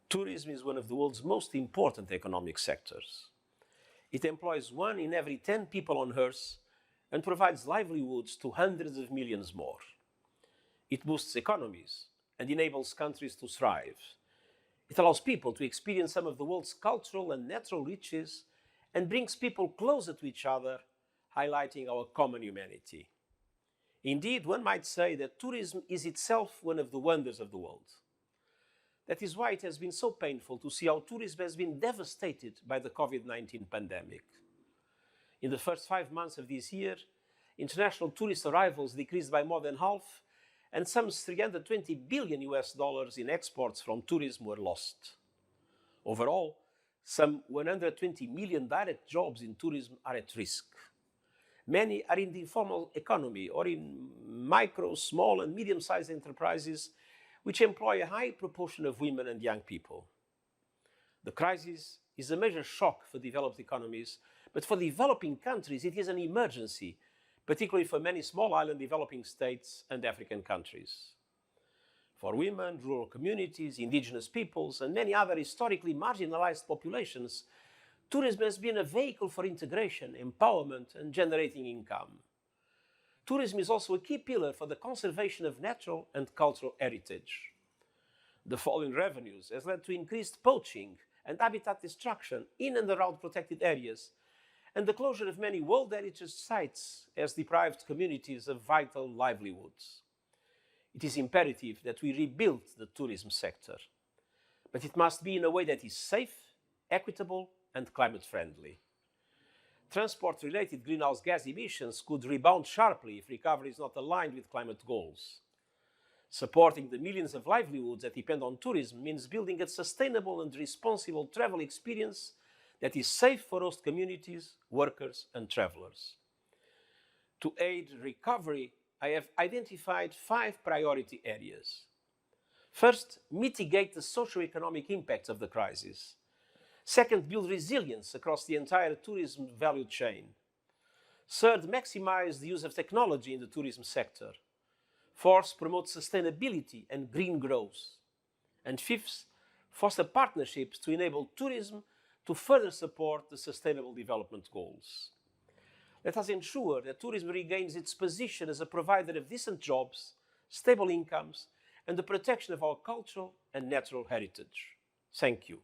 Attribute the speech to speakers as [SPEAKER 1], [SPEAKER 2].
[SPEAKER 1] Tourism is one of the world's most important economic sectors. It employs 1 in every 10 people on Earth and provides livelihoods to hundreds of millions more. It boosts economies and enables countries to thrive. It allows people to experience some of the world's cultural and natural riches and brings people closer to each other, highlighting our common humanity. Indeed, one might say that tourism is itself one of the wonders of the world. That is why it has been so painful to see how tourism has been devastated by the COVID-19 pandemic. In the first 5 months of this year, international tourist arrivals decreased by more than half, and some $320 billion in exports from tourism were lost. Overall, some 120 million direct jobs in tourism are at risk. Many are in the informal economy or in micro, small and medium-sized enterprises which employ a high proportion of women and young people. The crisis is a major shock for developed economies, but for developing countries it is an emergency, particularly for many small island developing states and African countries. For women, rural communities, indigenous peoples, and many other historically marginalized populations, tourism has been a vehicle for integration, empowerment, and generating income. Tourism is also a key pillar for the conservation of natural and cultural heritage. The fall in revenues has led to increased poaching and habitat destruction in and around protected areas, and the closure of many World Heritage sites has deprived communities of vital livelihoods. It is imperative that we rebuild the tourism sector, but it must be in a way that is safe, equitable, and climate-friendly. Transport-related greenhouse gas emissions could rebound sharply if recovery is not aligned with climate goals. Supporting the millions of livelihoods that depend on tourism means building a sustainable and responsible travel experience that is safe for host communities, workers, and travelers. To aid recovery, I have identified 5 priority areas. First, mitigate the socio-economic impacts of the crisis. Second, build resilience across the entire tourism value chain. Third, maximize the use of technology in the tourism sector. Fourth, promote sustainability and green growth. And fifth, foster partnerships to enable tourism to further support the Sustainable Development Goals. Let us ensure that tourism regains its position as a provider of decent jobs, stable incomes, and the protection of our cultural and natural heritage. Thank you.